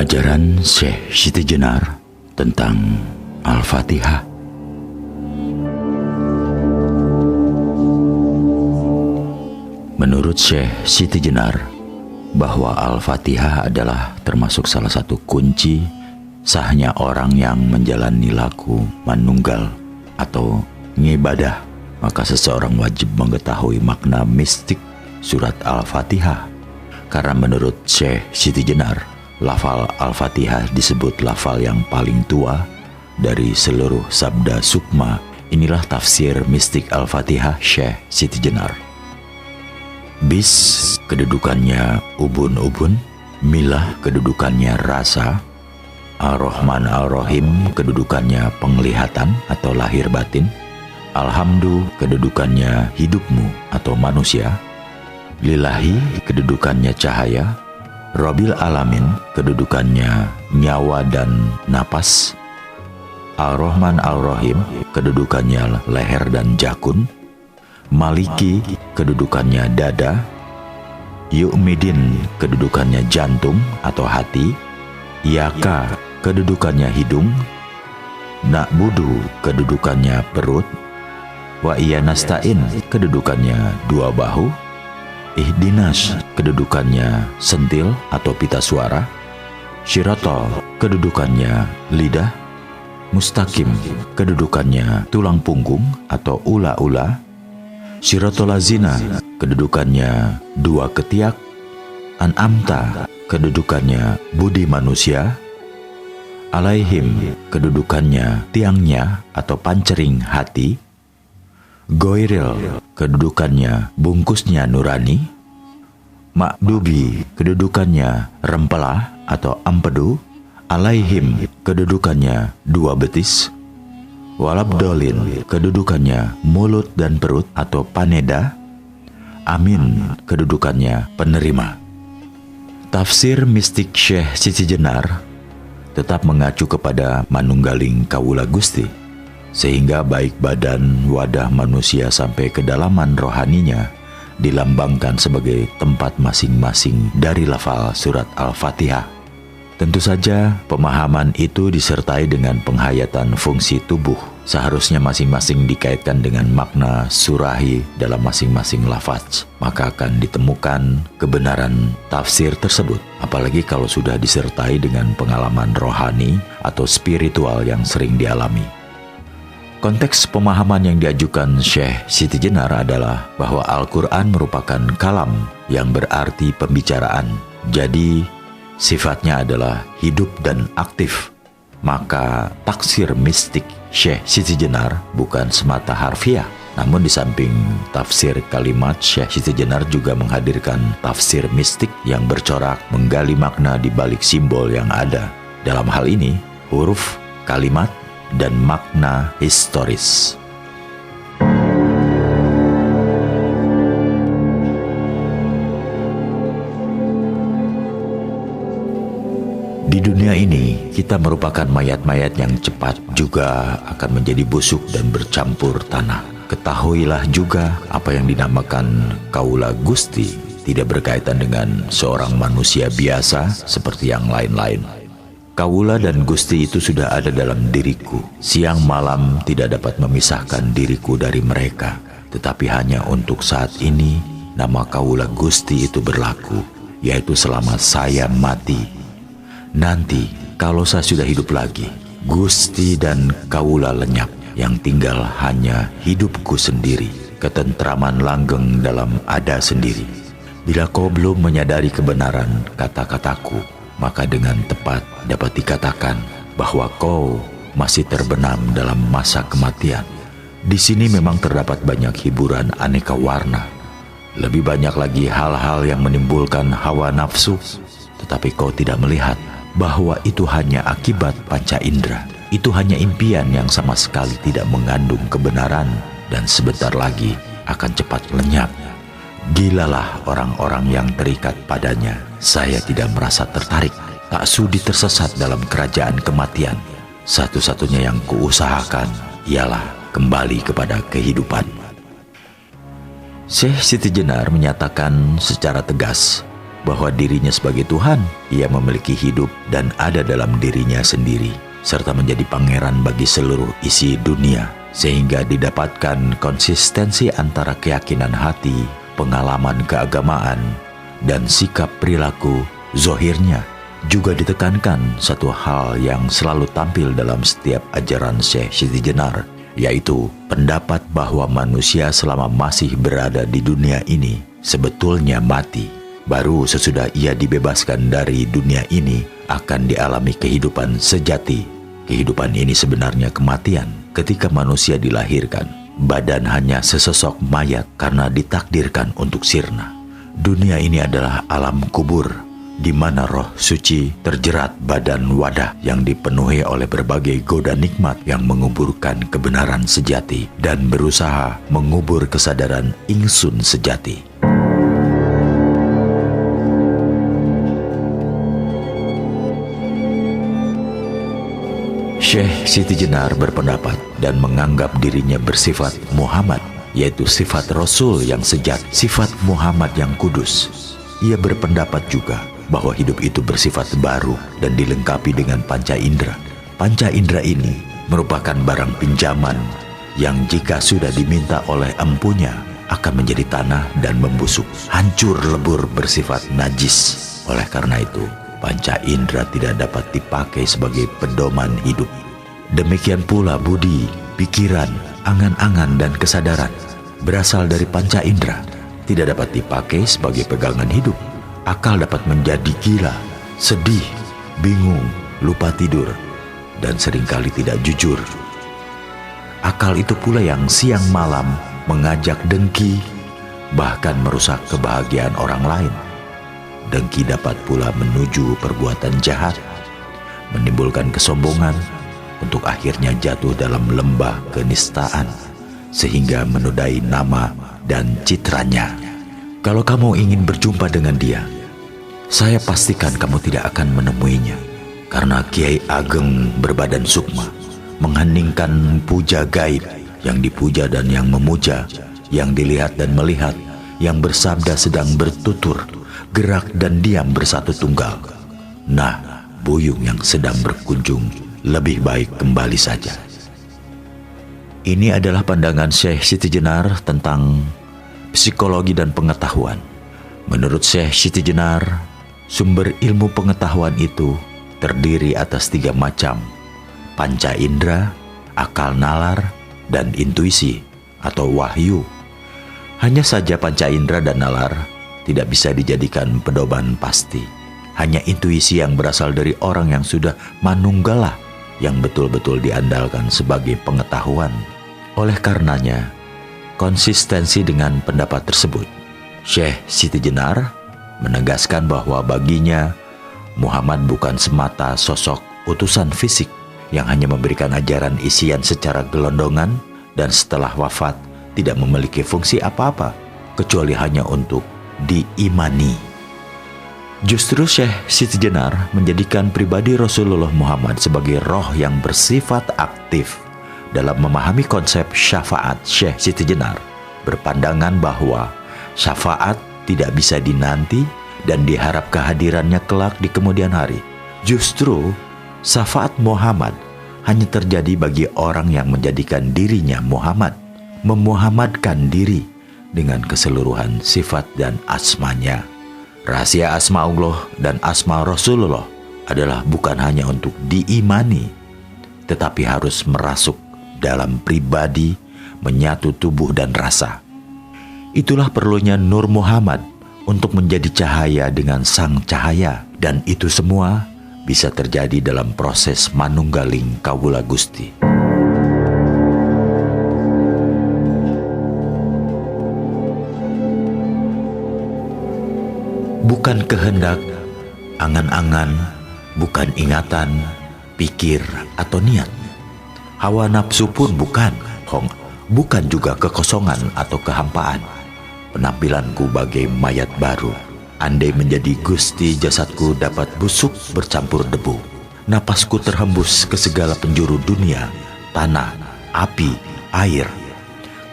Ajaran Syekh Siti Jenar tentang Al-Fatihah. Menurut Syekh Siti Jenar, bahwa Al-Fatihah adalah termasuk salah satu kunci sahnya orang yang menjalani laku manunggal atau ngibadah, maka seseorang wajib mengetahui makna mistik surat Al-Fatihah. Karena menurut Syekh Siti Jenar, lafal Al-Fatihah disebut lafal yang paling tua dari seluruh sabda sukma. Inilah tafsir mistik Al-Fatihah Syekh Siti Jenar. Bis kedudukannya ubun-ubun, milah kedudukannya rasa, Ar-Rahman Ar-Rahim kedudukannya penglihatan atau lahir batin, Alhamdu kedudukannya hidupmu atau manusia, Lillahi kedudukannya cahaya, Rabbil Alamin kedudukannya nyawa dan napas, Ar-Rahman Ar-Rahim kedudukannya leher dan jakun, Maliki kedudukannya dada, Yu'midin kedudukannya jantung atau hati, Yaka kedudukannya hidung, Na'budu kedudukannya perut, Wa Iyanasta'in kedudukannya dua bahu, Ihdinas kedudukannya sentil atau pita suara, Syirata kedudukannya lidah, Mustaqim kedudukannya tulang punggung atau ula-ula, Syirotolazina kedudukannya dua ketiak, An'amta kedudukannya budi manusia, Alaihim kedudukannya tiangnya atau pancering hati, Goiril kedudukannya bungkusnya nurani, Makdubi kedudukannya rempelah atau ampedu, Alaihim kedudukannya dua betis, Walabdolin kedudukannya mulut dan perut atau paneda, Amin kedudukannya penerima. Tafsir mistik Syekh Siti Jenar tetap mengacu kepada manunggaling kawula Gusti, sehingga baik badan wadah manusia sampai kedalaman rohaninya dilambangkan sebagai tempat masing-masing dari lafal surat Al-Fatihah. Tentu saja pemahaman itu disertai dengan penghayatan fungsi tubuh. Seharusnya masing-masing dikaitkan dengan makna surahi dalam masing-masing lafaz, maka akan ditemukan kebenaran tafsir tersebut. Apalagi kalau sudah disertai dengan pengalaman rohani atau spiritual yang sering dialami. Konteks pemahaman yang diajukan Syekh Siti Jenar adalah bahwa Al-Quran merupakan kalam yang berarti pembicaraan. Jadi sifatnya adalah hidup dan aktif. Maka taksir mistik Syekh Siti Jenar bukan semata harfiah. Namun di samping tafsir kalimat, Syekh Siti Jenar juga menghadirkan tafsir mistik yang bercorak menggali makna di balik simbol yang ada. Dalam hal ini, huruf, kalimat, dan makna historis. Di dunia ini, kita merupakan mayat-mayat yang cepat juga akan menjadi busuk dan bercampur tanah. Ketahuilah juga apa yang dinamakan kaula Gusti tidak berkaitan dengan seorang manusia biasa seperti yang lain-lain. Kaula dan Gusti itu sudah ada dalam diriku. Siang malam tidak dapat memisahkan diriku dari mereka. Tetapi hanya untuk saat ini, nama kaula Gusti itu berlaku, yaitu selama saya mati. Nanti, kalau saya sudah hidup lagi, Gusti dan kaula lenyap, yang tinggal hanya hidupku sendiri, ketentraman langgeng dalam ada sendiri. Bila kau belum menyadari kebenaran kata-kataku, maka dengan tepat dapat dikatakan bahwa kau masih terbenam dalam masa kematian. Di sini memang terdapat banyak hiburan aneka warna. Lebih banyak lagi hal-hal yang menimbulkan hawa nafsu, tetapi kau tidak melihat bahwa itu hanya akibat panca indera. Itu hanya impian yang sama sekali tidak mengandung kebenaran dan sebentar lagi akan cepat lenyap. Gilalah orang-orang yang terikat padanya. Saya tidak merasa tertarik, tak sudi tersesat dalam kerajaan kematian. Satu-satunya yang kuusahakan ialah kembali kepada kehidupan. Syekh Siti Jenar menyatakan secara tegas bahwa dirinya sebagai Tuhan, ia memiliki hidup dan ada dalam dirinya sendiri, serta menjadi pangeran bagi seluruh isi dunia, sehingga didapatkan konsistensi antara keyakinan hati, pengalaman keagamaan, dan sikap perilaku zohirnya. Juga ditekankan satu hal yang selalu tampil dalam setiap ajaran Syekh Siti Jenar, yaitu pendapat bahwa manusia selama masih berada di dunia ini sebetulnya mati. Baru sesudah ia dibebaskan dari dunia ini akan dialami kehidupan sejati. Kehidupan ini sebenarnya kematian. Ketika manusia dilahirkan, badan hanya sesosok mayat karena ditakdirkan untuk sirna. Dunia ini adalah alam kubur, di mana roh suci terjerat badan wadah yang dipenuhi oleh berbagai goda nikmat yang menguburkan kebenaran sejati dan berusaha mengubur kesadaran ingsun sejati. Syekh Siti Jenar berpendapat dan menganggap dirinya bersifat Muhammad, yaitu sifat Rasul yang sejati, sifat Muhammad yang kudus. Ia berpendapat juga bahwa hidup itu bersifat baru dan dilengkapi dengan panca indera. Panca indera ini merupakan barang pinjaman yang jika sudah diminta oleh empunya akan menjadi tanah dan membusuk, hancur lebur, bersifat najis. Oleh karena itu, panca indera tidak dapat dipakai sebagai pedoman hidup. Demikian pula budi, pikiran, angan-angan, dan kesadaran berasal dari panca indera, tidak dapat dipakai sebagai pegangan hidup. Akal dapat menjadi gila, sedih, bingung, lupa tidur, dan seringkali tidak jujur. Akal itu pula yang siang malam mengajak dengki, bahkan merusak kebahagiaan orang lain. Dengki dapat pula menuju perbuatan jahat, menimbulkan kesombongan, untuk akhirnya jatuh dalam lembah kenistaan, sehingga menodai nama dan citranya. Kalau kamu ingin berjumpa dengan dia, saya pastikan kamu tidak akan menemuinya, karena Kiai Ageng berbadan sukma mengheningkan puja gaib, yang dipuja dan yang memuja, yang dilihat dan melihat, yang bersabda sedang bertutur, gerak dan diam bersatu tunggal. Nah, buyung yang sedang berkunjung lebih baik kembali saja. Ini adalah pandangan Syekh Siti Jenar tentang psikologi dan pengetahuan. Menurut Syekh Siti Jenar, sumber ilmu pengetahuan itu terdiri atas 3 macam: panca indera, akal nalar, dan intuisi atau wahyu. Hanya saja panca indera dan nalar tidak bisa dijadikan pedoman pasti. Hanya intuisi yang berasal dari orang yang sudah manunggalah yang betul-betul diandalkan sebagai pengetahuan. Oleh karenanya, konsistensi dengan pendapat tersebut, Syekh Siti Jenar menegaskan bahwa baginya Muhammad bukan semata sosok utusan fisik yang hanya memberikan ajaran isian secara gelondongan dan setelah wafat tidak memiliki fungsi apa-apa kecuali hanya untuk diimani. Justru Syekh Siti Jenar menjadikan pribadi Rasulullah Muhammad sebagai roh yang bersifat aktif. Dalam memahami konsep syafaat, Syekh Siti Jenar berpandangan bahwa syafaat tidak bisa dinanti dan diharap kehadirannya kelak di kemudian hari. Justru syafaat Muhammad hanya terjadi bagi orang yang menjadikan dirinya Muhammad, memuhammadkan diri dengan keseluruhan sifat dan asmanya. Rahasia asma Allah dan asma Rasulullah adalah bukan hanya untuk diimani, tetapi harus merasuk dalam pribadi, menyatu tubuh dan rasa. Itulah perlunya Nur Muhammad untuk menjadi cahaya dengan sang cahaya, dan itu semua bisa terjadi dalam proses manunggaling Kawula Gusti. Bukan kehendak, angan-angan, bukan ingatan, pikir atau niat. Hawa nafsu pun bukan, bukan juga kekosongan atau kehampaan. Penampilanku bagai mayat baru. Andai menjadi Gusti, jasadku dapat busuk bercampur debu. Napasku terhembus ke segala penjuru dunia, tanah, api, air.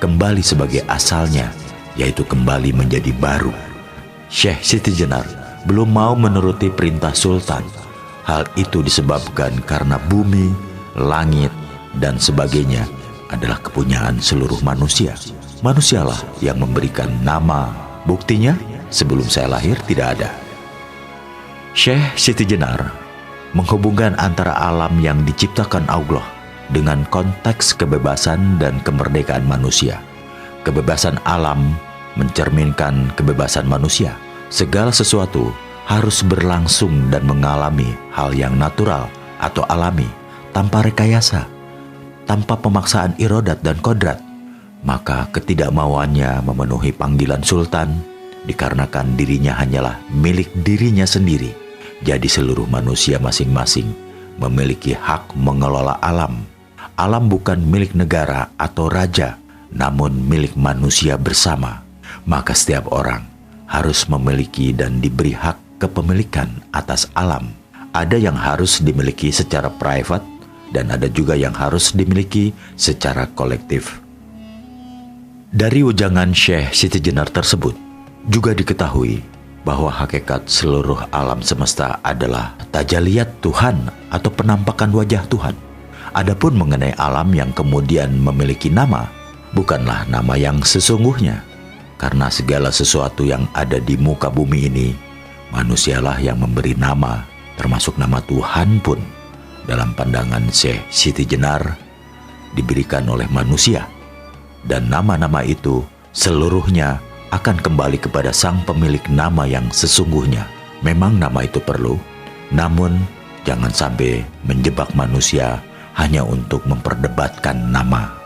Kembali sebagai asalnya, yaitu kembali menjadi baru. Syekh Siti Jenar belum mau menuruti perintah sultan. Hal itu disebabkan karena bumi, langit, dan sebagainya adalah kepunyaan seluruh manusia. Manusialah yang memberikan nama. Buktinya, sebelum saya lahir tidak ada. Syekh Siti Jenar menghubungkan antara alam yang diciptakan Allah dengan konteks kebebasan dan kemerdekaan manusia. Kebebasan alam mencerminkan kebebasan manusia. Segala sesuatu harus berlangsung dan mengalami hal yang natural atau alami, tanpa rekayasa, tanpa pemaksaan irodat dan kodrat. Maka ketidakmauannya memenuhi panggilan sultan dikarenakan dirinya hanyalah milik dirinya sendiri. Jadi seluruh manusia masing-masing memiliki hak mengelola alam. Alam bukan milik negara atau raja, namun milik manusia bersama. Maka setiap orang harus memiliki dan diberi hak kepemilikan atas alam. Ada yang harus dimiliki secara private dan ada juga yang harus dimiliki secara kolektif. Dari ujangan Syekh Siti Jenar tersebut juga diketahui bahwa hakikat seluruh alam semesta adalah tajaliyat Tuhan atau penampakan wajah Tuhan. Adapun mengenai alam yang kemudian memiliki nama, bukanlah nama yang sesungguhnya. Karena segala sesuatu yang ada di muka bumi ini, manusialah yang memberi nama, termasuk nama Tuhan pun, dalam pandangan Syekh Siti Jenar, diberikan oleh manusia. Dan nama-nama itu seluruhnya akan kembali kepada sang pemilik nama yang sesungguhnya. Memang nama itu perlu, namun jangan sampai menjebak manusia hanya untuk memperdebatkan nama.